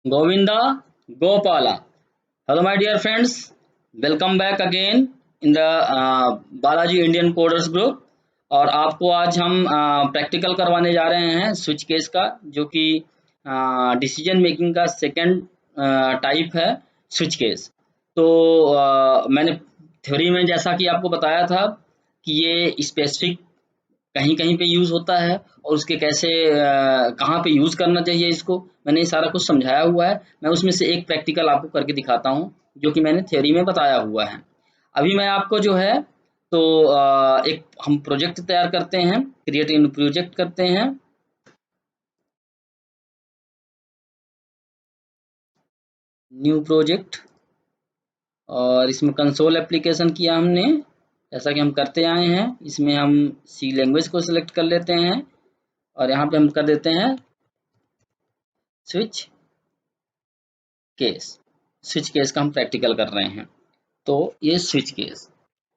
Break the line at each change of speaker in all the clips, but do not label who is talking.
Govinda Gopala. Hello, my dear friends. Welcome back again in the Balaji Indian coders group. और आपको आज हम practical करवाने जा रहे हैं स्विच केस का, जो कि डिसीजन मेकिंग का सेकंड टाइप है, स्विच केस। तो मैंने थ्योरी में जैसा कि आपको बताया था कि ये स्पेसिफिक कहीं कहीं पे यूज होता है और उसके कैसे कहाँ पे यूज करना चाहिए, इसको मैंने ये सारा कुछ समझाया हुआ है। मैं उसमें से एक प्रैक्टिकल आपको करके दिखाता हूँ, जो कि मैंने थ्योरी में बताया हुआ है। अभी मैं आपको जो है, तो एक हम प्रोजेक्ट तैयार करते हैं, क्रिएट इन प्रोजेक्ट करते हैं। न्यू प्रोजेक्ट, और इसमें कंसोल एप्लीकेशन किया हमने, जैसा कि हम करते आए हैं। इसमें हम सी लैंग्वेज को सिलेक्ट कर लेते हैं और यहाँ पे हम कर देते हैं स्विच केस। स्विच केस का हम प्रैक्टिकल कर रहे हैं, तो ये स्विच केस।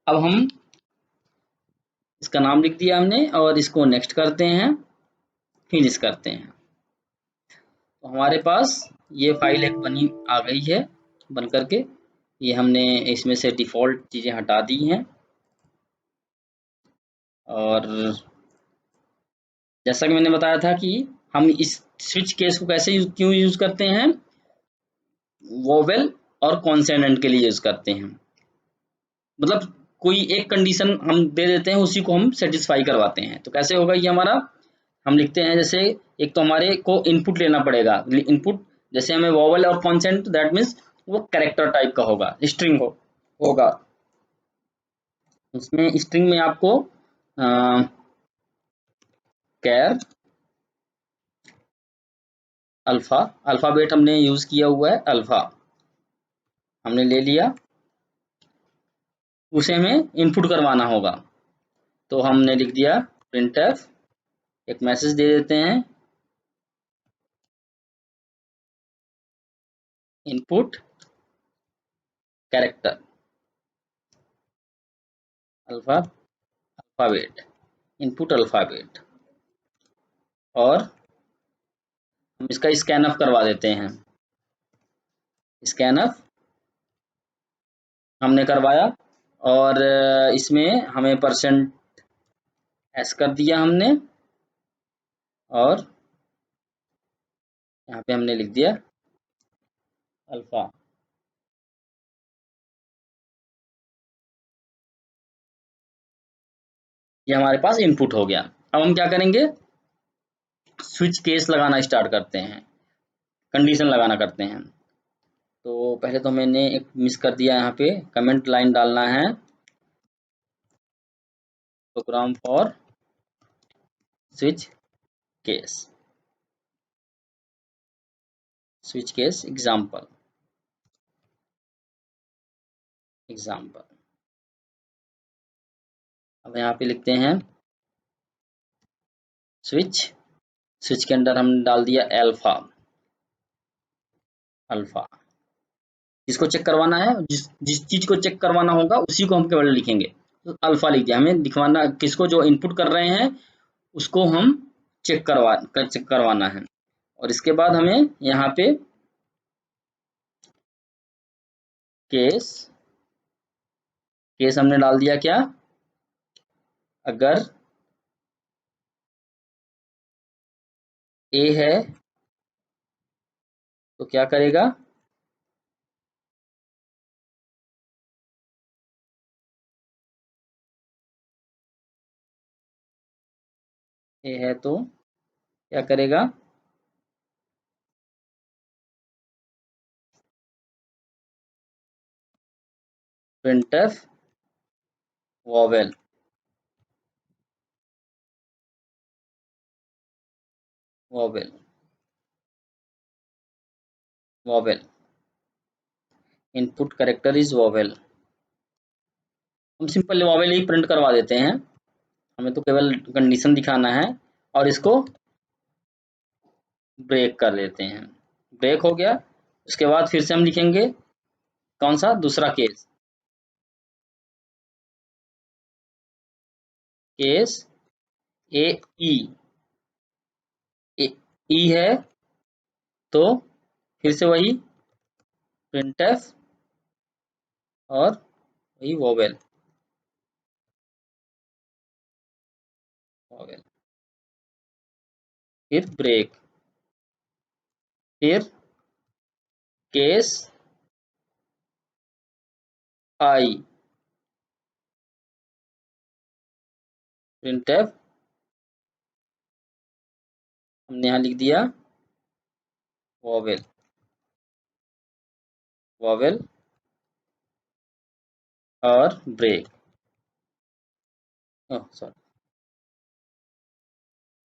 अब हम इसका नाम लिख दिया हमने और इसको नेक्स्ट करते हैं, फिनिश करते हैं। तो हमारे पास ये फाइल एक बनी आ गई है बन करके। ये हमने इसमें से डिफ़ॉल्ट चीज़ें हटा दी हैं। और जैसा कि मैंने बताया था कि हम इस स्विच केस को कैसे क्यों यूज़ करते हैं, वोवेल और कॉन्सोनेंट के लिए यूज़ करते हैं। मतलब कोई एक कंडीशन हम दे देते हैं, उसी को हम सेटिस्फाई करवाते हैं। तो कैसे होगा ये हमारा, हम लिखते हैं जैसे, एक तो हमारे को इनपुट लेना पड़ेगा। इनपुट जैसे हमें वोवेल और कॉन्सेंट, दैट मीन्स वो कैरेक्टर टाइप का होगा, स्ट्रिंग होगा। उसमें स्ट्रिंग में आपको कैर अल्फा, अल्फाबेट हमने यूज किया हुआ है, अल्फा हमने ले लिया। उसे हमें इनपुट करवाना होगा, तो हमने लिख दिया printf। एक मैसेज दे देते हैं, input character alphabet, input alphabet. और हम इसका स्कैनअप करवा देते हैं। स्कैनअप हमने करवाया, और इसमें हमें परसेंट एस कर दिया हमने, और यहाँ पे हमने लिख दिया अल्फा। ये हमारे पास इनपुट हो गया। अब हम क्या करेंगे, स्विच केस लगाना स्टार्ट करते हैं, कंडीशन लगाना करते हैं। तो पहले तो मैंने एक मिस कर दिया, यहाँ पे कमेंट लाइन डालना है, program for switch case, switch case example, example. अब यहाँ पे लिखते हैं स्विच, स्विच के अंदर हमने डाल दिया अल्फा, अल्फा। जिसको चेक करवाना है, जिस जिस चीज को चेक करवाना होगा उसी को हम केवल लिखेंगे। तो अल्फा लिख दिया, हमें दिखवाना किसको, जो इनपुट कर रहे हैं उसको हम चेक करवाना है। और इसके बाद हमें यहाँ पे केस, केस हमने डाल दिया क्या, अगर ए है तो क्या करेगा, ए है तो क्या करेगा, printf vowel, vowel, vowel, input character is vowel. हम सिंपल वोवेल ही प्रिंट करवा देते हैं, हमें तो केवल कंडीशन दिखाना है। और इसको ब्रेक कर देते हैं, ब्रेक हो गया। उसके बाद फिर से हम लिखेंगे कौन सा, दूसरा केस, केस ए ई, ई है तो फिर से वही printf और वही वोवेल, वोवेल, फिर ब्रेक, फिर केस आई, printf हमने यहाँ लिख दिया वोवेल, वोवेल और ब्रेक, सॉरी,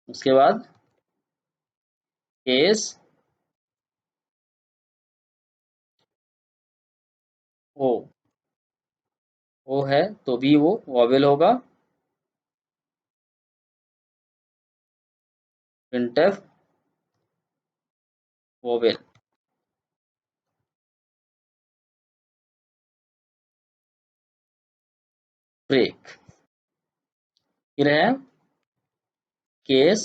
उसके बाद केस ओ, ओ है तो भी वो वोवेल होगा, printf वोवेल, ब्रेक, फिर है केस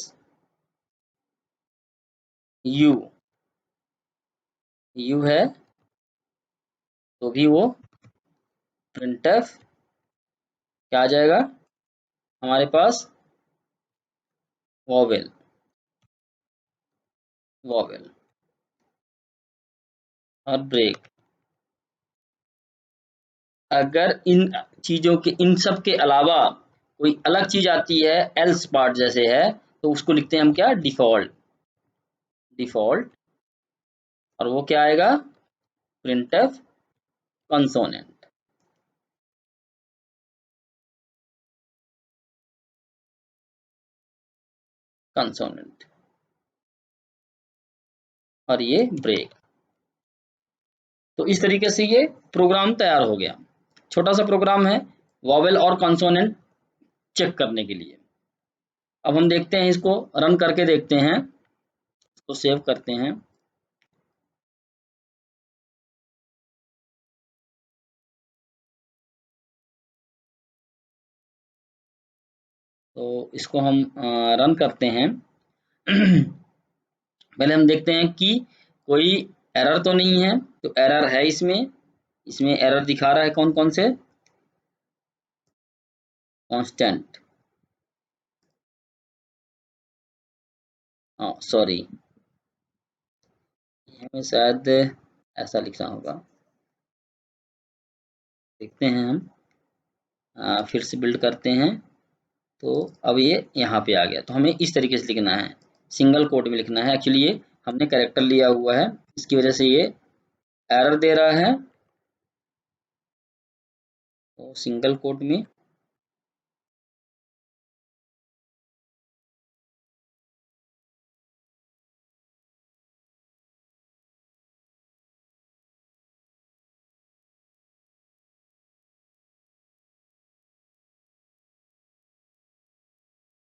यू, यू है तो भी वो printf क्या आ जाएगा हमारे पास वोवेल, वोवेल और ब्रेक। अगर इन चीजों के, इन सब के अलावा कोई अलग चीज आती है एल्स पार्ट जैसे है, तो उसको लिखते हैं हम क्या, डिफॉल्ट, डिफॉल्ट, और वो क्या आएगा, printf कंसोनेंट, कंसोनेंट, और ये ब्रेक। तो इस तरीके से ये प्रोग्राम तैयार हो गया, छोटा सा प्रोग्राम है वॉवेल और कंसोनेंट चेक करने के लिए। अब हम देखते हैं, इसको रन करके देखते हैं, इसको सेव करते हैं। तो इसको हम रन करते हैं। पहले हम देखते हैं कि कोई एरर तो नहीं है, तो एरर है इसमें, इसमें एरर दिखा रहा है कौन कौन से, कांस्टेंट, सॉरी, हमें शायद ऐसा लिखना होगा, देखते हैं हम, फिर से बिल्ड करते हैं। तो अब ये यहाँ पे आ गया, तो हमें इस तरीके से लिखना है, सिंगल कोट में लिखना है। एक्चुअली ये हमने कैरेक्टर लिया हुआ है, इसकी वजह से ये एरर दे रहा है, तो सिंगल कोट में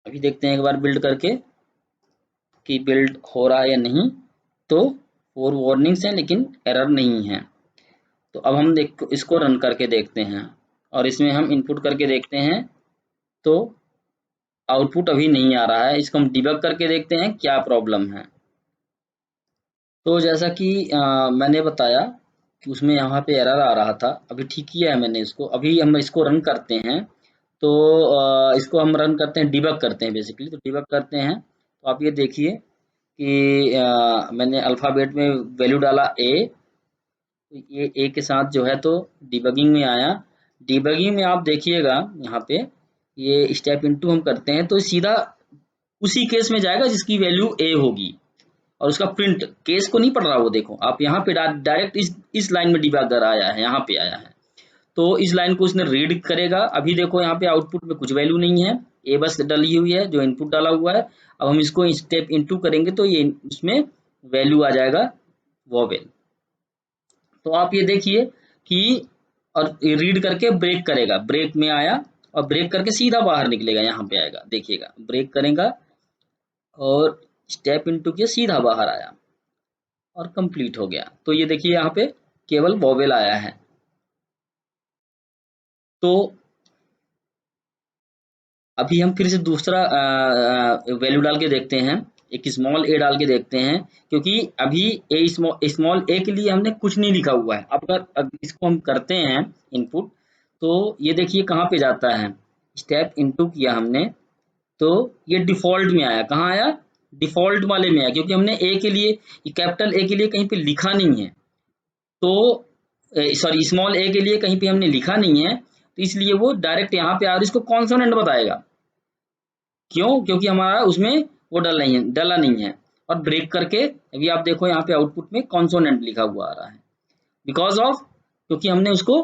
अभी देखते हैं एक बार बिल्ड करके कि बिल्ड हो रहा है या नहीं। तो 4 वार्निंग्स हैं लेकिन एरर नहीं है। तो अब हम देख इसको रन करके देखते हैं और इसमें हम इनपुट करके देखते हैं, तो आउटपुट अभी नहीं आ रहा है। इसको हम डिबग करके देखते हैं क्या प्रॉब्लम है। तो जैसा कि मैंने बताया कि उसमें यहाँ पे एरर आ रहा था, अभी ठीक किया है मैंने इसको। अभी हम इसको रन करते हैं, तो इसको हम रन करते हैं, डिबग करते हैं बेसिकली। तो डिबग करते हैं, तो आप ये देखिए कि मैंने अल्फ़ाबेट में वैल्यू डाला ए, तो ये ए के साथ जो है तो डिबगिंग में आया। डिबगिंग में आप देखिएगा यहाँ पे ये स्टेप इनटू हम करते हैं तो सीधा उसी केस में जाएगा जिसकी वैल्यू ए होगी, और उसका प्रिंट केस को नहीं पढ़ रहा। वो देखो आप यहाँ पे डायरेक्ट इस लाइन में डिबगर आया है, यहाँ पे आया है, तो इस लाइन को उसने रीड करेगा। अभी देखो यहाँ पे आउटपुट में कुछ वैल्यू नहीं है, ए बस डली हुई है जो इनपुट डाला हुआ है। अब हम इसको स्टेप इनटू करेंगे तो ये उसमें वैल्यू आ जाएगा वोवेल। तो आप ये देखिए कि, और रीड करके ब्रेक करेगा, ब्रेक में आया और ब्रेक करके सीधा बाहर निकलेगा, यहाँ पे आएगा, देखिएगा ब्रेक करेगा और स्टेप इनटू के सीधा बाहर आया और कंप्लीट हो गया। तो ये देखिए यहाँ पे केवल वोवेल आया है। तो अभी हम फिर से दूसरा वैल्यू डाल के देखते हैं एक स्मॉल ए डाल के देखते हैं, क्योंकि अभी ए स्मॉल ए के लिए हमने कुछ नहीं लिखा हुआ है। अब इसको हम करते हैं इनपुट, तो ये देखिए कहाँ पे जाता है, स्टेप इनटू किया हमने तो ये डिफॉल्ट में आया। कहाँ आया, डिफॉल्ट वाले में आया, क्योंकि हमने ए के लिए, कैपिटल ए के लिए कहीं पे लिखा नहीं है, तो सॉरी स्मॉल ए के लिए कहीं पे हमने लिखा नहीं है, तो इसलिए वो डायरेक्ट यहाँ पे आ रहा है, इसको कॉन्सोनेंट बताएगा। क्यों, क्योंकि हमारा उसमें वो डला नहीं है। और ब्रेक करके अभी आप देखो यहाँ पे आउटपुट में कॉन्सोनेंट लिखा हुआ आ रहा है, बिकॉज ऑफ, क्योंकि हमने उसको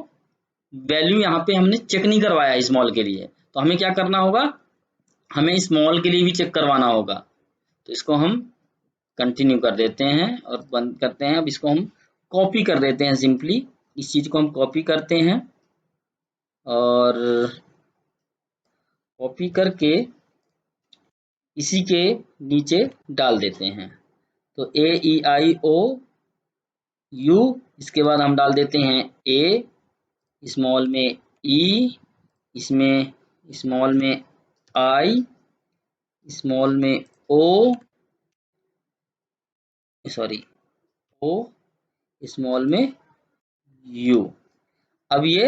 वैल्यू यहाँ पे हमने चेक नहीं करवाया स्मॉल के लिए। तो हमें क्या करना होगा, हमें स्मॉल के लिए भी चेक करवाना होगा। तो इसको हम कंटिन्यू कर देते हैं और बंद करते हैं। अब इसको हम कॉपी कर देते हैं, सिंपली इस चीज को हम कॉपी करते हैं और कॉपी करके इसी के नीचे डाल देते हैं। तो ए ई आई ओ यू, इसके बाद हम डाल देते हैं ए, स्मॉल में ई, इसमें स्मॉल में आई, स्मॉल में ओ, सॉरी ओ, स्मॉल में यू। अब ये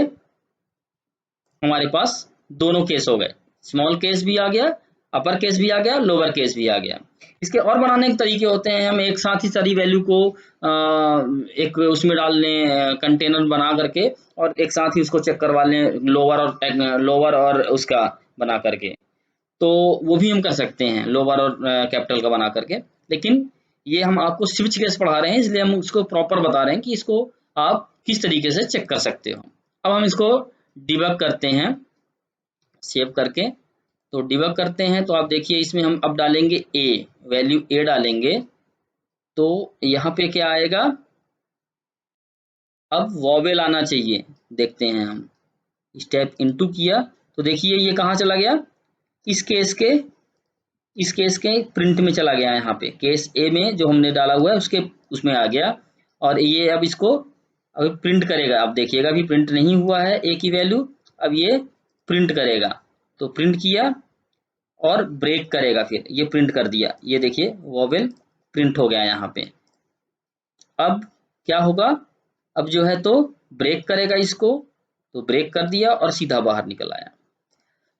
हमारे पास दोनों केस हो गए, स्मॉल केस भी आ गया, अपर केस भी आ गया, लोअर केस भी आ गया। इसके और बनाने के तरीके होते हैं, हम एक साथ ही सारी वैल्यू को एक उसमें डाल लें, कंटेनर बना करके, और एक साथ ही उसको चेक करवा लें, लोअर और उसका बना करके। तो वो भी हम कर सकते हैं, लोअर और कैपिटल का बना करके। लेकिन ये हम आपको स्विच केस पढ़ा रहे हैं, इसलिए हम उसको प्रॉपर बता रहे हैं कि इसको आप किस तरीके से चेक कर सकते हो। अब हम इसको डिबग करते हैं सेव करके। तो डिबग करते हैं, तो आप देखिए इसमें हम अब डालेंगे ए, वैल्यू ए डालेंगे, तो यहाँ पे क्या आएगा, अब वॉवेल आना चाहिए। देखते हैं हम, स्टेप इनटू किया तो देखिए ये कहाँ चला गया, इस केस के प्रिंट में चला गया। यहाँ पे केस ए में जो हमने डाला हुआ है उसके उसमें आ गया, और ये अब इसको अभी प्रिंट करेगा। अब देखिएगा अभी प्रिंट नहीं हुआ है ए की वैल्यू, अब ये प्रिंट करेगा। तो प्रिंट किया और ब्रेक करेगा, फिर ये प्रिंट कर दिया, ये देखिए वॉवेल प्रिंट हो गया यहाँ पे। अब क्या होगा, अब जो है तो ब्रेक करेगा इसको, तो ब्रेक कर दिया और सीधा बाहर निकल आया।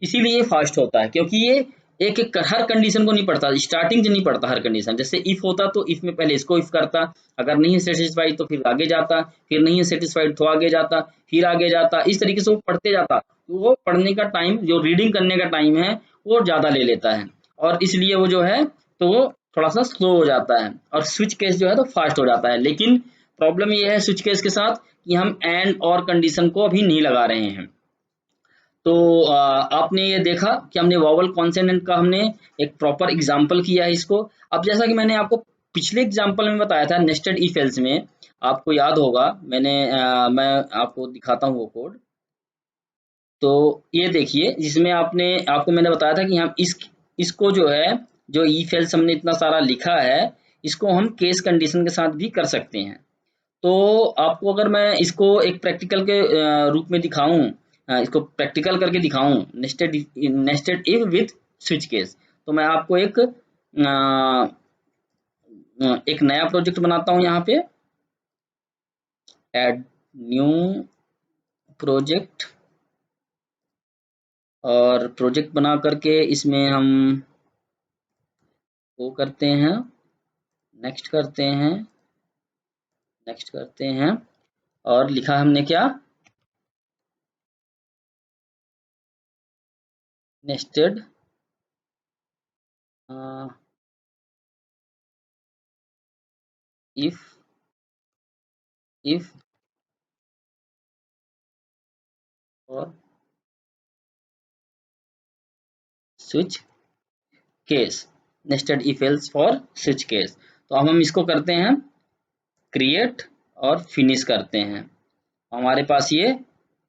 इसीलिए ये फास्ट होता है, क्योंकि ये एक एक हर कंडीशन को नहीं पढ़ता, स्टार्टिंग से नहीं पढ़ता हर कंडीशन। जैसे इफ होता तो इफ में पहले इसको इफ करता, अगर नहीं है सेटिस्फाइड तो फिर आगे जाता, फिर नहीं है सेटिस्फाइड तो आगे जाता, फिर आगे जाता, इस तरीके से वो पढ़ते जाता। तो वो पढ़ने का टाइम, जो रीडिंग करने का टाइम है वो ज्यादा ले लेता है, और इसलिए वो जो है तो वो थोड़ा सा स्लो हो जाता है, और स्विच केस जो है तो फास्ट हो जाता है। लेकिन प्रॉब्लम ये है स्विच केस के साथ कि हम एंड और कंडीशन को अभी नहीं लगा रहे हैं। तो आपने ये देखा कि हमने वॉवल कॉन्सोनेंट का हमने एक प्रॉपर एग्जांपल किया है इसको। अब जैसा कि मैंने आपको पिछले एग्जांपल में बताया था नेस्टेड इफ एल्स में, आपको याद होगा, मैं आपको दिखाता हूँ वो कोड। तो ये देखिए, जिसमें आपको मैंने बताया था कि हम इसको जो है, जो इफ एल्स हमने इतना सारा लिखा है, इसको हम केस कंडीशन के साथ भी कर सकते हैं। तो आपको अगर मैं इसको एक प्रैक्टिकल के रूप में दिखाऊं, इसको प्रैक्टिकल करके दिखाऊं, nested if with switch case, तो मैं आपको एक नया प्रोजेक्ट बनाता हूं। यहाँ पे ऐड न्यू प्रोजेक्ट, और प्रोजेक्ट बना करके इसमें हम वो करते हैं, नेक्स्ट करते हैं, नेक्स्ट करते हैं, और लिखा हमने क्या, नेस्टेड इफ और switch case, nested if else for switch case. तो अब हम इसको करते हैं क्रिएट और फिनिश करते हैं, हमारे पास ये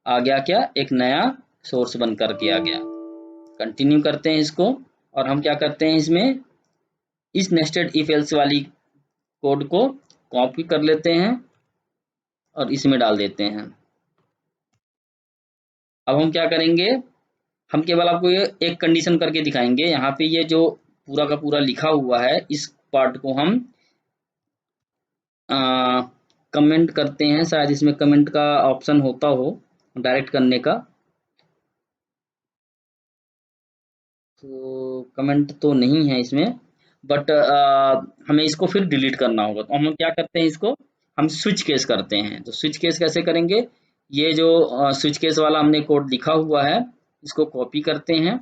आ गया क्या, एक नया सोर्स बन करके आ गया। कंटिन्यू करते हैं इसको, और हम क्या करते हैं, इसमें इस नेस्टेड इफ एल्स वाली कोड को कॉपी कर लेते हैं और इसमें डाल देते हैं। अब हम क्या करेंगे, हम केवल आपको ये एक कंडीशन करके दिखाएंगे। यहाँ पे ये जो पूरा का पूरा लिखा हुआ है, इस पार्ट को हम कमेंट करते हैं। शायद इसमें कमेंट का ऑप्शन होता हो डायरेक्ट करने का, तो कमेंट तो नहीं है इसमें, बट हमें इसको फिर डिलीट करना होगा। तो हम क्या करते हैं, इसको हम स्विच केस करते हैं। तो स्विच केस कैसे करेंगे, ये जो स्विच केस वाला हमने कोड लिखा हुआ है, इसको कॉपी करते हैं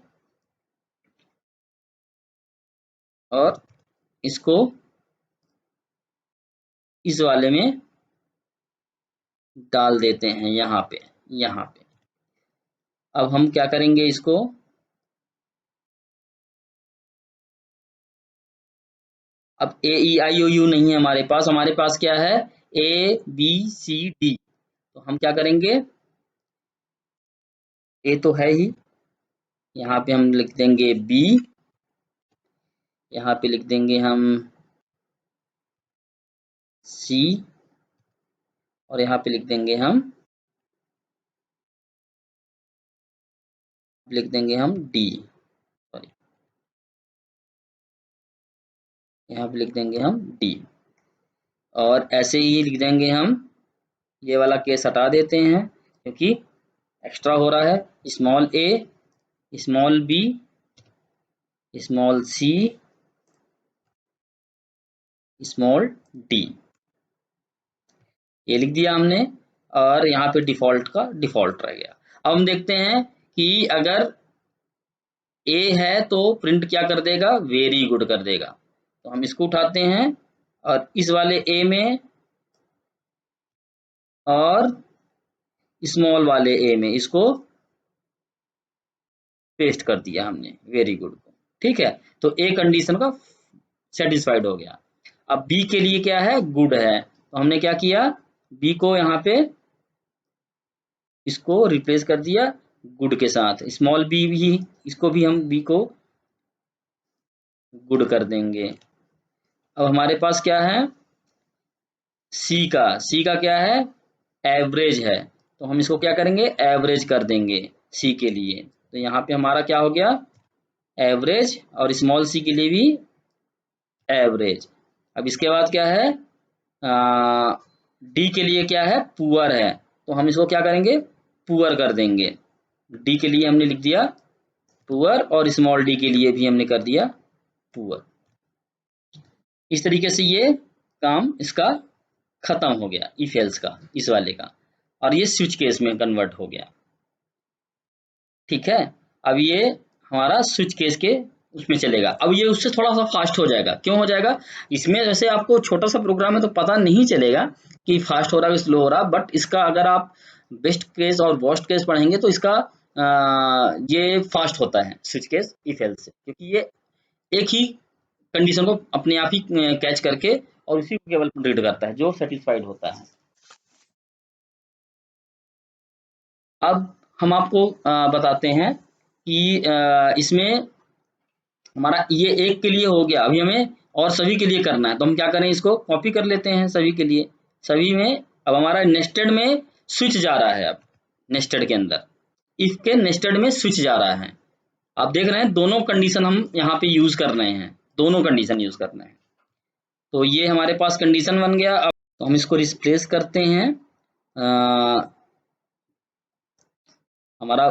और इसको इस वाले में डाल देते हैं, यहाँ पे। यहाँ पे अब हम क्या करेंगे, इसको अब ए ई आई ओ यू नहीं है हमारे पास क्या है, ए बी सी डी। तो हम क्या करेंगे, ए तो है ही, यहाँ पे हम लिख देंगे बी, यहाँ पे लिख देंगे हम सी, और यहाँ पे लिख देंगे हम डी, सॉरी, यहाँ पे लिख देंगे हम डी। और ऐसे ही लिख देंगे हम, ये वाला केस हटा देते हैं क्योंकि एक्स्ट्रा हो रहा है। स्मॉल ए, small B, small C, small D, ये लिख दिया हमने। और यहाँ पे डिफॉल्ट का डिफॉल्ट रह गया। अब हम देखते हैं कि अगर ए है तो प्रिंट क्या कर देगा, वेरी गुड कर देगा। तो हम इसको उठाते हैं और इस वाले ए में और स्मॉल वाले ए में इसको पेस्ट कर दिया हमने, वेरी गुड को। ठीक है, तो ए कंडीशन का सेटिस्फाइड हो गया। अब बी के लिए क्या है, गुड है। तो हमने क्या किया, बी को यहाँ पे इसको रिप्लेस कर दिया गुड के साथ। स्मॉल बी भी, इसको भी हम बी को गुड कर देंगे। अब हमारे पास क्या है, सी का क्या है, एवरेज है। तो हम इसको क्या करेंगे, एवरेज कर देंगे सी के लिए। तो यहाँ पे हमारा क्या हो गया, एवरेज, और स्मॉल सी के लिए भी एवरेज। अब इसके बाद क्या है, डी के लिए क्या है, पुअर है। तो हम इसको क्या करेंगे, पुअर कर देंगे। डी के लिए हमने लिख दिया पुअर, और स्मॉल डी के लिए भी हमने कर दिया पुअर। इस तरीके से ये काम इसका खत्म हो गया, इफ एल्स का, इस वाले का। और ये स्विच केस में कन्वर्ट हो गया। ठीक है, अब ये हमारा स्विच केस के उसमें चलेगा। अब ये उससे थोड़ा सा फास्ट हो जाएगा। क्यों हो जाएगा, इसमें जैसे आपको छोटा सा प्रोग्राम है तो पता नहीं चलेगा कि फास्ट हो रहा है कि स्लो हो रहा है, बट इसका अगर आप बेस्ट केस और वर्स्ट केस पढ़ेंगे तो इसका ये फास्ट होता है स्विच केस इफ एल्स से, क्योंकि ये एक ही कंडीशन को अपने आप ही कैच करके और उसी को केवल प्रिंट करता है जो सेटिस्फाइड होता है। अब हम आपको बताते हैं कि इसमें हमारा ये एक के लिए हो गया, अभी हमें और सभी के लिए करना है। तो हम क्या करें, इसको कॉपी कर लेते हैं सभी के लिए, सभी में। अब हमारा नेस्टेड में स्विच जा रहा है, अब नेस्टेड के अंदर, इफ के नेस्टेड में स्विच जा रहा है। आप देख रहे हैं दोनों कंडीशन हम यहाँ पे यूज कर रहे हैं, दोनों कंडीशन यूज कर रहे हैं। तो ये हमारे पास कंडीशन बन गया। अब तो हम इसको रिप्लेस करते हैं, हमारा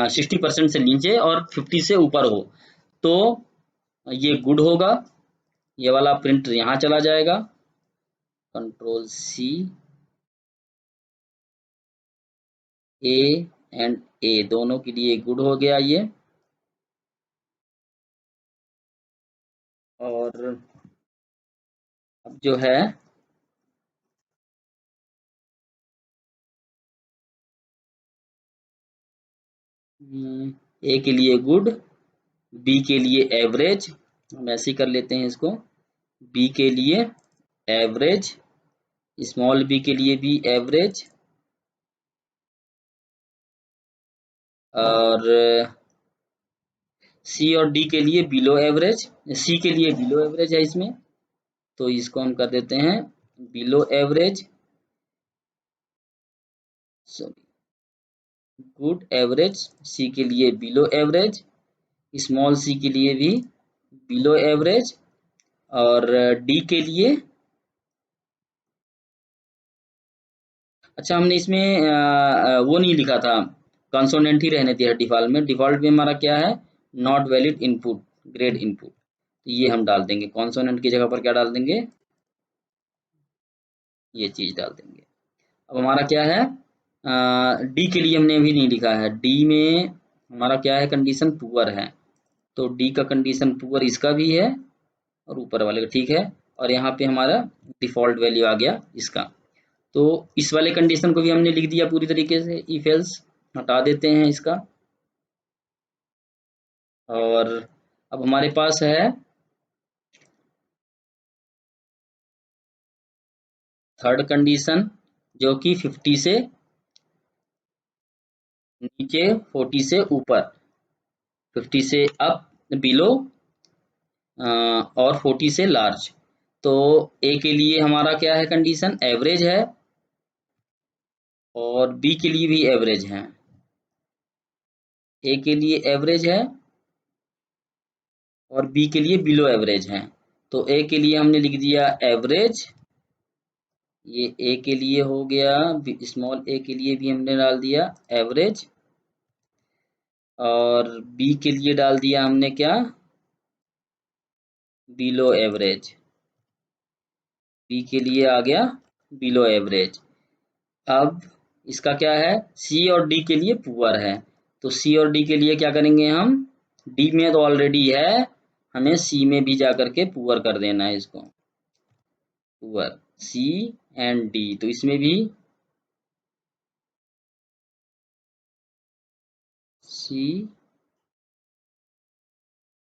60% से नीचे और 50 से ऊपर हो तो ये गुड होगा। ये वाला प्रिंट यहाँ चला जाएगा, कंट्रोल सी, ए एंड ए दोनों के लिए गुड हो गया ये। और अब जो है ए के लिए गुड, बी के लिए एवरेज, हम ऐसे ही कर लेते हैं इसको, बी के लिए एवरेज, स्मॉल बी के लिए भी एवरेज, और सी और डी के लिए बिलो एवरेज। सी के लिए बिलो एवरेज है इसमें, तो इसको हम कर देते हैं below average, sorry, good average. C के लिए बिलो एवरेज, स्मॉल सी के लिए भी बिलो एवरेज, और डी के लिए, अच्छा हमने इसमें वो नहीं लिखा था, कंसोनेंट ही रहने दिया डिफॉल्ट में। डिफॉल्ट में हमारा क्या है, not valid input, grade input, ये हम डाल देंगे। कॉन्सोनेंट की जगह पर क्या डाल देंगे, ये चीज डाल देंगे। अब हमारा क्या है, डी के लिए हमने अभी नहीं लिखा है। डी में हमारा क्या है, कंडीशन पुअर है, तो डी का कंडीशन पुअर इसका भी है और ऊपर वाले का, ठीक है। और यहाँ पे हमारा डिफॉल्ट वैल्यू आ गया इसका। तो इस वाले कंडीशन को भी हमने लिख दिया पूरी तरीके से, इफ एल्स हटा देते हैं इसका। और अब हमारे पास है थर्ड कंडीशन, जो कि 50 से नीचे 40 से ऊपर, 50 से अप बिलो और 40 से लार्ज। तो ए के लिए हमारा क्या है, कंडीशन एवरेज है, और बी के लिए भी एवरेज है। ए के लिए एवरेज है और बी के लिए बिलो एवरेज है। तो ए के लिए हमने लिख दिया एवरेज, ये ए के लिए हो गया, स्मॉल ए के लिए भी हमने डाल दिया एवरेज, और बी के लिए डाल दिया हमने क्या, बिलो एवरेज। बी के लिए आ गया बिलो एवरेज। अब इसका क्या है, सी और डी के लिए पुअर है, तो सी और डी के लिए क्या करेंगे हम, डी में तो ऑलरेडी है, हमें सी में भी जा करके पुअर कर देना है इसको, पुअर सी एंड डी, तो इसमें भी सी।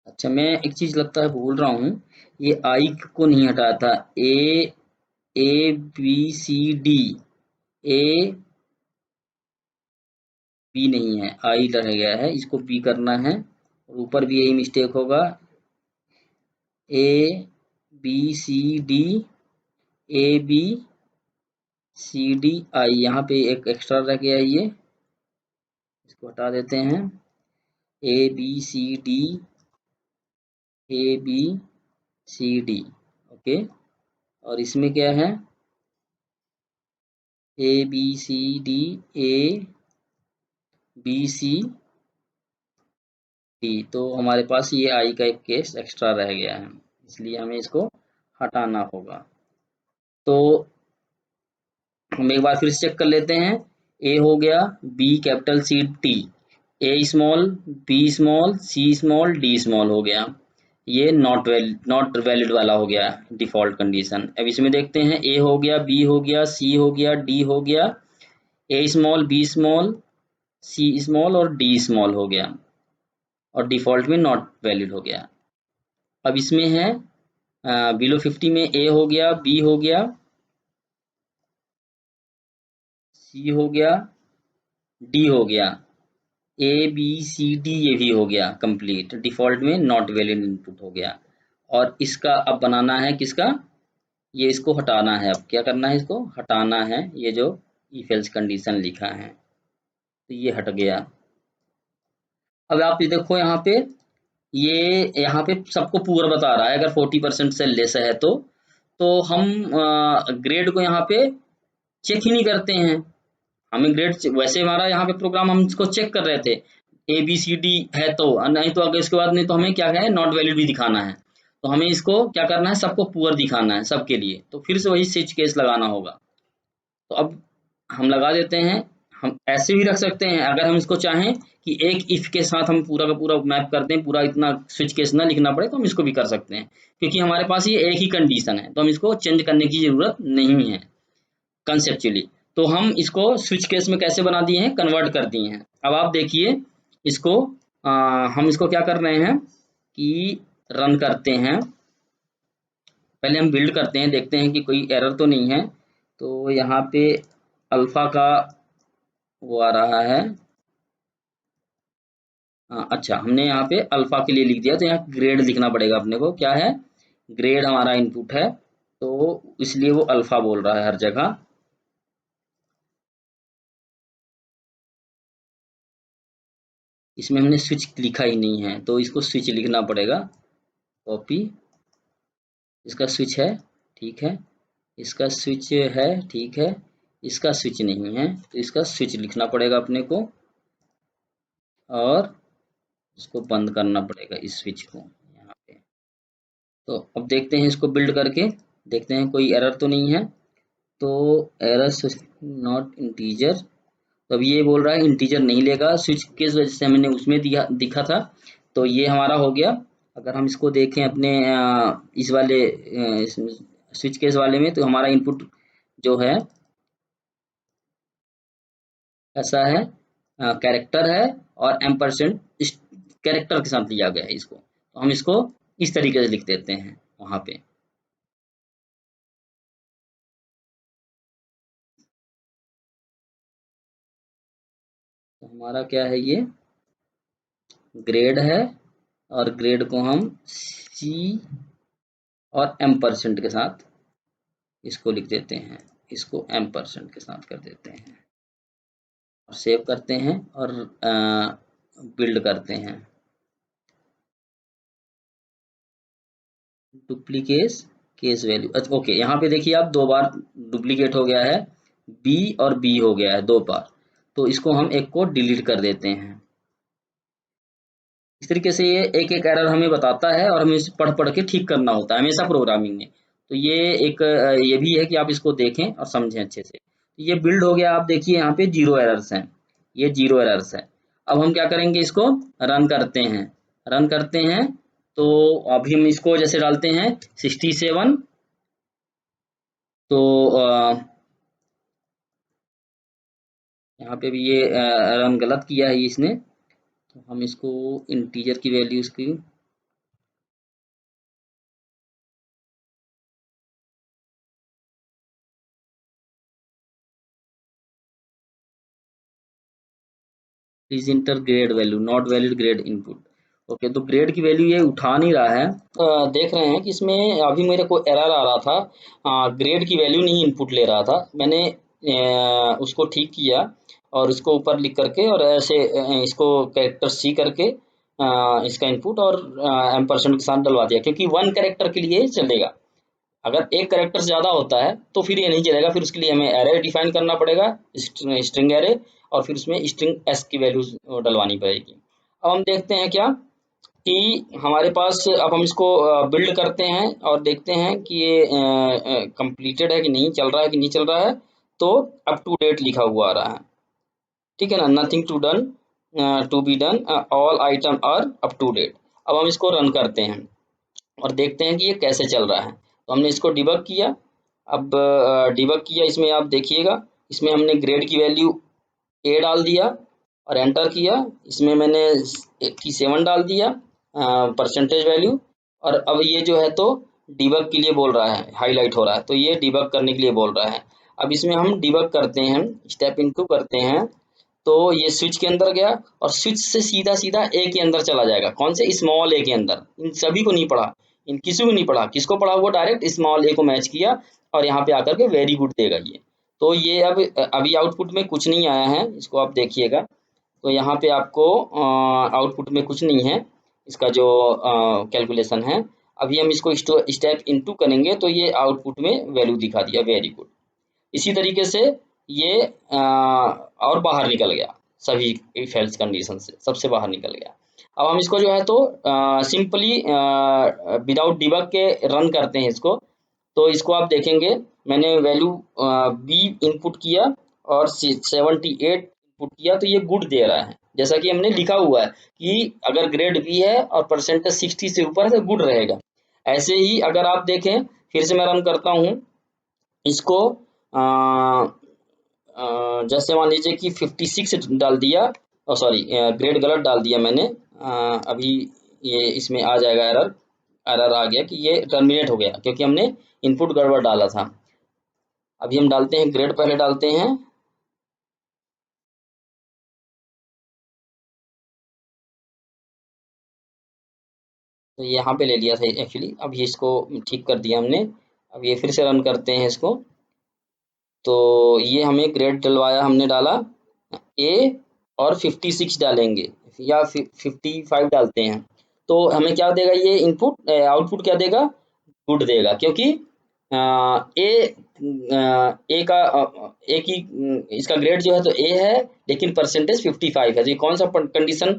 अच्छा मैं एक चीज लगता है भूल रहा हूँ, ये आई को नहीं हटाया था, A, A B C D, A B नहीं है, आई रह गया है, इसको बी करना है, और ऊपर भी यही मिस्टेक होगा, A B C D, A B C D I, यहाँ पे एक एक्स्ट्रा रह गया है, ये इसको हटा देते हैं, A B C D, A B C D, okay. और इसमें क्या है, A B C D, A B C D, तो हमारे पास ये आई का एक केस एक्स्ट्रा रह गया है, इसलिए हमें इसको हटाना होगा। तो हम एक बार फिर से चेक कर लेते हैं, ए हो गया, बी कैपिटल सी टी, ए small, B small, C small, D small हो गया, ये नॉट वैलिड वाला हो गया डिफॉल्ट कंडीशन। अब इसमें देखते हैं, ए हो गया, बी हो गया, सी हो गया, डी हो गया, ए small, B small, C small और डी स्मॉल हो गया, और डिफॉल्ट में नॉट वैलिड हो गया। अब इसमें है बिलो 50 में ए हो गया, बी हो गया, सी हो गया, डी हो गया, ए बी सी डी ये भी हो गया कंप्लीट, डिफॉल्ट में नॉट वैलिड इनपुट हो गया। और इसका अब बनाना है किसका, ये इसको हटाना है, अब क्या करना है, इसको हटाना है, ये जो इफ एल्स कंडीशन लिखा है, तो ये हट गया। अब आप ये देखो यहाँ पे, ये यहाँ पे सबको पूरा बता रहा है, अगर 40% से लेस है तो हम ग्रेड को यहाँ पे चेक ही नहीं करते हैं, हमें ग्रेड वैसे हमारा यहाँ पे प्रोग्राम हम इसको चेक कर रहे थे, ए बी सी डी है तो, नहीं तो अगर इसके बाद नहीं तो हमें क्या है, नॉट वैलिड भी दिखाना है, तो हमें इसको क्या करना है, सबको पुअर दिखाना है सबके लिए, तो फिर से वही स्विच केस लगाना होगा। तो अब हम लगा देते हैं, हम ऐसे भी रख सकते हैं, अगर हम इसको चाहें कि एक इफ के साथ हम पूरा का पूरा मैप कर दें, पूरा इतना स्विच केस ना लिखना पड़े, तो हम इसको भी कर सकते हैं, क्योंकि हमारे पास ये एक ही कंडीशन है, तो हम इसको चेंज करने की जरूरत नहीं है कंसेप्चुअली। तो हम इसको स्विच केस में कैसे बना दिए हैं, कन्वर्ट कर दिए हैं। अब आप देखिए इसको, हम इसको क्या कर रहे हैं कि रन करते हैं, पहले हम बिल्ड करते हैं, देखते हैं कि कोई एरर तो नहीं है। तो यहाँ पे अल्फा का वो आ रहा है, अच्छा हमने यहाँ पे अल्फा के लिए लिख दिया, तो यहाँ ग्रेड लिखना पड़ेगा अपने को, क्या है, ग्रेड हमारा इनपुट है, तो इसलिए वो अल्फा बोल रहा है हर जगह। इसमें हमने स्विच लिखा ही नहीं है, तो इसको स्विच लिखना पड़ेगा, कॉपी, इसका स्विच है, ठीक है, इसका स्विच है, ठीक है, इसका स्विच नहीं है तो इसका स्विच लिखना पड़ेगा अपने को और इसको बंद करना पड़ेगा इस स्विच को यहाँ पे। तो अब देखते हैं इसको बिल्ड करके, देखते हैं कोई एरर तो नहीं है। तो एरर नॉट इंटीजर, तो अब ये बोल रहा है इंटीजर नहीं लेगा, स्विच किस वजह से हमने उसमें दिखा था। तो ये हमारा हो गया। अगर हम इसको देखें अपने इस वाले स्विच केस वाले में, तो हमारा इनपुट जो है ऐसा है, कैरेक्टर है और एम्परसेंड इस कैरेक्टर के साथ लिया गया है इसको। तो हम इसको इस तरीके से लिख देते हैं वहां पे। तो हमारा क्या है, ये ग्रेड है और ग्रेड को हम सी और एम्परसेंड के साथ इसको लिख देते हैं, इसको एम्परसेंड के साथ कर देते हैं और सेव करते हैं और बिल्ड करते हैं। डुप्लीकेट केस वैल्यू, अच्छा ओके, यहाँ पे देखिए आप दो बार डुप्लीकेट हो गया है, बी और बी हो गया है दो बार। तो इसको हम एक को डिलीट कर देते हैं। इस तरीके से ये एक एक एरर हमें बताता है और हमें इसे पढ़ पढ़ के ठीक करना होता है हमेशा प्रोग्रामिंग में। तो ये एक ये भी है कि आप इसको देखें और समझें अच्छे से। ये बिल्ड हो गया, आप देखिए यहाँ पे 0 एरर्स हैं, ये 0 एरर्स है। अब हम क्या करेंगे, इसको रन करते हैं। रन करते हैं तो अभी हम इसको जैसे डालते हैं 67, तो यहाँ पे भी ये रन गलत किया है इसने। तो हम इसको इंटीजर की वैल्यू इसकी please inter grade value not valid grade input. Okay, तो ग्रेड की वैल्यू ये उठा नहीं रहा है। देख रहे हैं कि इसमें अभी मेरे को एरर आ रहा था, ग्रेड की वैल्यू नहीं इनपुट ले रहा था। मैंने उसको ठीक किया और इसको ऊपर लिख करके और ऐसे इसको कैरेक्टर सी करके इसका इनपुट और एम्परसेंड के साथ डलवा दिया, क्योंकि वन कैरेक्टर के लिए चलेगा। अगर एक कैरेक्टर ज़्यादा होता है तो फिर ये नहीं चलेगा, फिर उसके लिए हमें एरे डिफाइन करना पड़ेगा, स्ट्रिंग एरे, और फिर उसमें स्ट्रिंग एस की वैल्यू डलवानी पड़ेगी। अब हम देखते हैं क्या कि हमारे पास, अब हम इसको बिल्ड करते हैं और देखते हैं कि ये कंप्लीटेड है कि नहीं, चल रहा है कि नहीं चल रहा है। तो अप टू डेट लिखा हुआ आ रहा है, ठीक है ना, nothing to done, to be done, all item are up to date. अब हम इसको रन करते हैं और देखते हैं कि ये कैसे चल रहा है। तो हमने इसको डिबग किया। अब डिबग किया, इसमें आप देखिएगा, इसमें हमने ग्रेड की वैल्यू ए डाल दिया और एंटर किया। इसमें मैंने 87 डाल दिया परसेंटेज वैल्यू। और अब ये जो है तो डिबग के लिए बोल रहा है, हाईलाइट हो रहा है, तो ये डिबग करने के लिए बोल रहा है। अब इसमें हम डिबग करते हैं, स्टेप इनटू करते हैं। तो ये स्विच के अंदर गया और स्विच से सीधा सीधा ए के अंदर चला जाएगा, कौन से, स्मॉल ए के अंदर। इन सभी को नहीं पढ़ा, इन किसी को नहीं पढ़ा, किसको पढ़ा, वो डायरेक्ट स्मॉल ए को मैच किया और यहाँ पे आकर के वेरी गुड देगा ये। तो ये अब अभी आउटपुट में कुछ नहीं आया है, इसको आप देखिएगा। तो यहाँ पे आपको आउटपुट में कुछ नहीं है, इसका जो कैलकुलेशन है। अभी हम इसको स्टेप इनटू करेंगे तो ये आउटपुट में वैल्यू दिखा दिया, वेरी गुड। इसी तरीके से ये और बाहर निकल गया, सभी इफ एल्स कंडीशन से सबसे बाहर निकल गया। अब हम इसको जो है तो सिंपली विदाउट डिबग के रन करते हैं इसको। तो इसको आप देखेंगे, मैंने वैल्यू बी इनपुट किया और 78 इनपुट किया, तो ये गुड दे रहा है, जैसा कि हमने लिखा हुआ है कि अगर ग्रेड बी है और परसेंटेज 60 से ऊपर है तो गुड रहेगा। ऐसे ही अगर आप देखें, फिर से मैं रन करता हूँ इसको, जैसे मान लीजिए कि 56 डाल दिया, सॉरी ग्रेड गलत डाल दिया मैंने, अभी ये इसमें आ जाएगा एरर, एरर आ गया कि ये टर्मिनेट हो गया क्योंकि हमने इनपुट गड़बड़ डाला था। अभी हम डालते हैं ग्रेड, पहले डालते हैं, तो यहाँ पे ले लिया था एक्चुअली, अब ये इसको ठीक कर दिया हमने। अब ये फिर से रन करते हैं इसको। तो ये हमें ग्रेड डलवाया, हमने डाला ए और 56 डालेंगे या 55 डालते हैं। तो हमें क्या देगा ये इनपुट, आउटपुट क्या देगा, गुड देगा, क्योंकि ए ए का ए की इसका ग्रेड जो है तो ए है, लेकिन परसेंटेज 55 है, तो ये कौन सा कंडीशन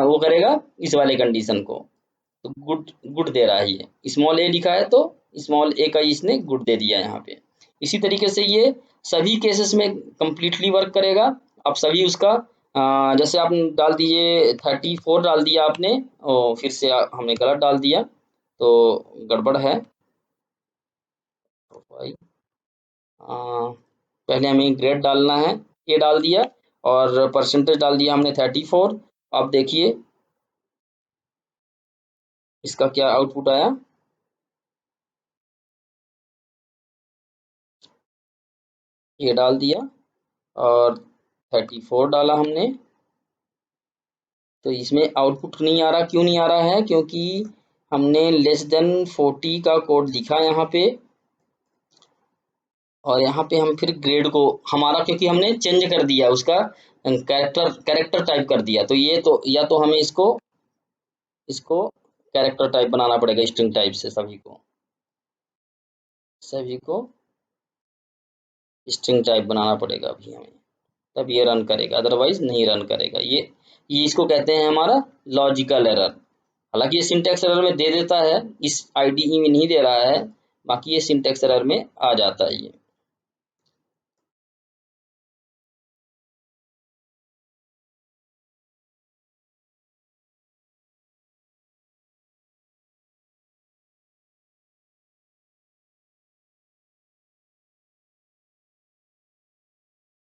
वो करेगा, इस वाले कंडीशन को, तो गुड गुड दे रहा है, ये स्मॉल ए लिखा है तो स्मॉल ए का इसने गुड दे दिया यहाँ पे। इसी तरीके से ये सभी केसेस में कंप्लीटली वर्क करेगा। आप सभी उसका जैसे आपने डाल दिए 34 डाल दिया आपने, और फिर से हमने गलत डाल दिया तो गड़बड़ है। तो भाई पहले हमें ग्रेड डालना है, ये डाल दिया और परसेंटेज डाल दिया हमने 34। अब देखिए इसका क्या आउटपुट आया, ये डाल दिया और 34 डाला हमने, तो इसमें आउटपुट नहीं आ रहा। क्यों नहीं आ रहा है, क्योंकि हमने लेस देन 40 का कोड लिखा यहाँ पे, और यहाँ पे हम फिर ग्रेड को हमारा, क्योंकि हमने चेंज कर दिया उसका कैरेक्टर टाइप कर दिया, तो ये तो या तो हमें इसको इसको कैरेक्टर टाइप बनाना पड़ेगा, स्ट्रिंग टाइप से सभी को स्ट्रिंग टाइप बनाना पड़ेगा अभी हमें, तब ये रन करेगा, अदरवाइज नहीं रन करेगा। ये इसको कहते हैं हमारा लॉजिकल एरर। हालांकि ये सिंटैक्स एरर में दे देता है, इस आईडीई में नहीं दे रहा है, बाकी ये सिंटैक्स एरर में आ जाता है।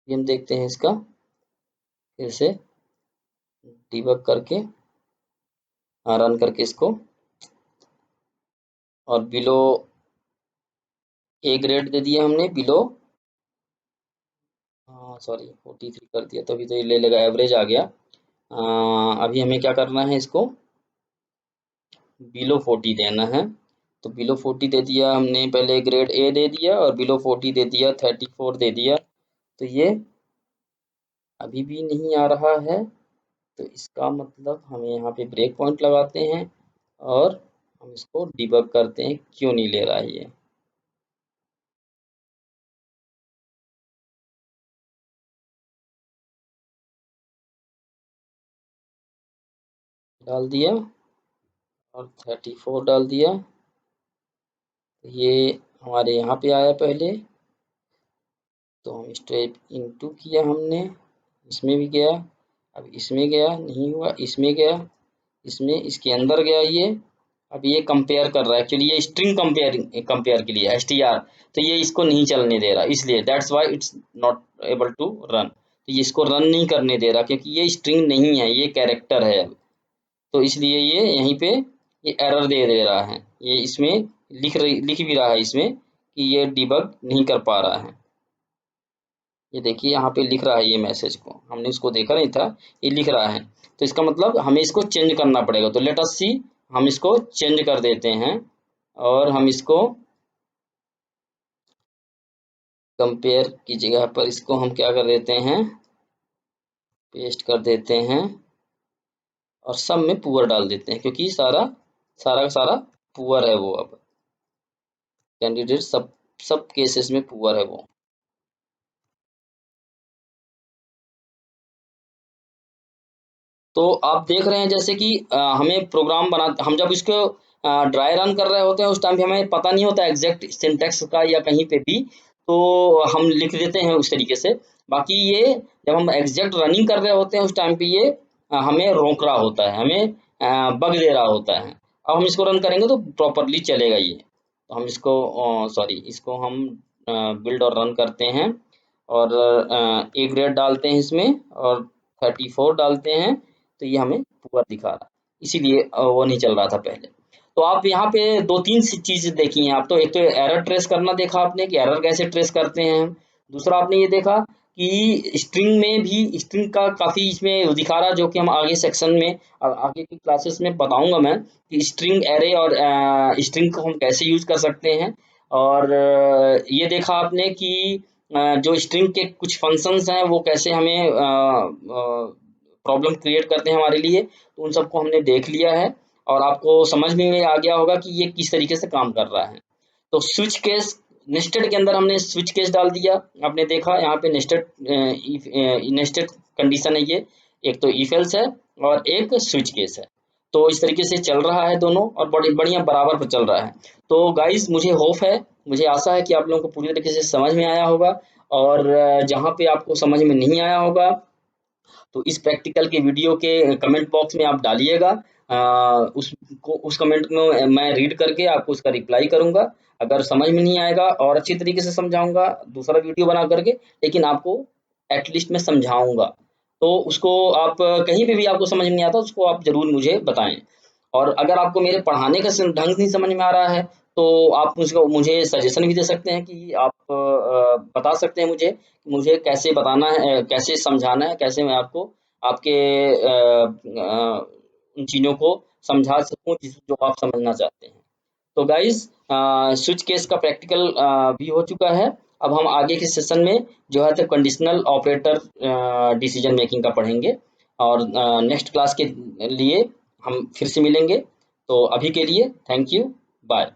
ये हम देखते हैं इसका फिर से डिबग करके, रन करके इसको, और बिलो ए ग्रेड दे दिया हमने, बिलो सॉरी 43 कर दिया, तभी तो ये ले लेगा, एवरेज आ गया। अभी हमें क्या करना है, इसको बिलो 40 देना है, तो बिलो 40 दे दिया हमने, पहले ग्रेड ए दे दिया और बिलो 40 दे दिया, 34 दे दिया, तो ये अभी भी नहीं आ रहा है। तो इसका मतलब हमें यहाँ पे ब्रेक पॉइंट लगाते हैं और हम इसको डिबग करते हैं क्यों नहीं ले रहा है ये। डाल दिया और 34 डाल दिया, ये हमारे यहाँ पे आया पहले, तो हम स्टेप इनटू किया हमने, इसमें भी गया, अब इसमें गया नहीं हुआ, इसमें गया, इसमें इसके अंदर गया ये, अब ये कंपेयर कर रहा है, एक्चुअली ये स्ट्रिंग कंपेयर के लिए str, तो ये इसको नहीं चलने दे रहा, इसलिए that's why it's not able to run, तो ये इसको रन नहीं करने दे रहा, क्योंकि ये स्ट्रिंग नहीं है, ये कैरेक्टर है, तो इसलिए ये यहीं पे ये एरर दे रहा है, ये इसमें लिख भी रहा है इसमें कि ये डिबग नहीं कर पा रहा है। ये देखिए यहाँ पे लिख रहा है, ये मैसेज को हमने इसको देखा नहीं था, ये लिख रहा है, तो इसका मतलब हमें इसको चेंज करना पड़ेगा। तो लेट अस सी, हम इसको चेंज कर देते हैं और हम इसको कंपेयर की जगह पर इसको हम क्या कर देते हैं, पेस्ट कर देते हैं और सब में पुअर डाल देते हैं, क्योंकि सारा सारा का सारा पुअर है वो, अब कैंडिडेट सब केसेस में पुअर है वो। तो आप देख रहे हैं जैसे कि हमें प्रोग्राम बना, हम जब इसको ड्राई रन कर रहे होते हैं उस टाइम पे हमें पता नहीं होता एग्जैक्ट सिंटैक्स का या कहीं पे भी, तो हम लिख देते हैं उस तरीके से। बाकी ये जब हम एग्जैक्ट रनिंग कर रहे होते हैं उस टाइम पे ये हमें रोक रहा होता है, हमें बग दे रहा होता है। अब हम इसको रन करेंगे तो प्रॉपरली चलेगा ये। तो हम इसको सॉरी इसको हम बिल्ड और रन करते हैं और ए ग्रेड डालते हैं इसमें और 34 डालते हैं, तो ये हमें पुअर दिखा रहा है, इसीलिए वो नहीं चल रहा था पहले। तो आप यहाँ पे दो तीन चीजें देखी हैं आप, तो एक तो एरर ट्रेस करना देखा आपने कि एरर कैसे ट्रेस करते हैं हम, दूसरा आपने ये देखा कि स्ट्रिंग में भी स्ट्रिंग का काफी इसमें दिखा रहा, जो कि हम आगे सेक्शन में आगे की क्लासेस में बताऊंगा मैं कि स्ट्रिंग एरे और स्ट्रिंग को हम कैसे यूज कर सकते हैं। और ये देखा आपने कि जो स्ट्रिंग के कुछ फंक्शंस हैं वो कैसे हमें प्रॉब्लम क्रिएट करते हैं हमारे लिए, तो उन सबको हमने देख लिया है। और आपको समझ में आ गया होगा कि ये किस तरीके से काम कर रहा है। तो स्विच केस, नेस्टेड के अंदर हमने स्विच केस डाल दिया, आपने देखा यहाँ पे नेस्टेड कंडीशन है ये, एक तो इफ एल्स है और एक स्विच केस है। तो इस तरीके से चल रहा है दोनों, और बड़ी बढ़िया बराबर पर चल रहा है। तो गाइज मुझे होप है, मुझे आशा है कि आप लोगों को पूरी तरीके से समझ में आया होगा, और जहाँ पे आपको समझ में नहीं आया होगा तो इस प्रैक्टिकल के वीडियो के कमेंट बॉक्स में आप डालिएगा, उस कमेंट में मैं रीड करके आपको उसका रिप्लाई करूंगा। अगर समझ में नहीं आएगा और अच्छी तरीके से समझाऊंगा दूसरा वीडियो बना करके, लेकिन आपको एटलीस्ट मैं समझाऊंगा। तो उसको आप कहीं पे भी आपको समझ में नहीं आता उसको आप जरूर मुझे बताएं। और अगर आपको मेरे पढ़ाने का ढंग नहीं समझ में आ रहा है तो आप उसको मुझे सजेशन भी दे सकते हैं कि आप बता सकते हैं मुझे कि मुझे कैसे बताना है, कैसे समझाना है, कैसे मैं आपको आपके उन चीज़ों को समझा सकूं जो आप समझना चाहते हैं। तो गाइज स्विच केस का प्रैक्टिकल भी हो चुका है। अब हम आगे के सेशन में जो है तो कंडीशनल ऑपरेटर डिसीजन मेकिंग का पढ़ेंगे, और नेक्स्ट क्लास के लिए हम फिर से मिलेंगे। तो अभी के लिए थैंक यू, बाय।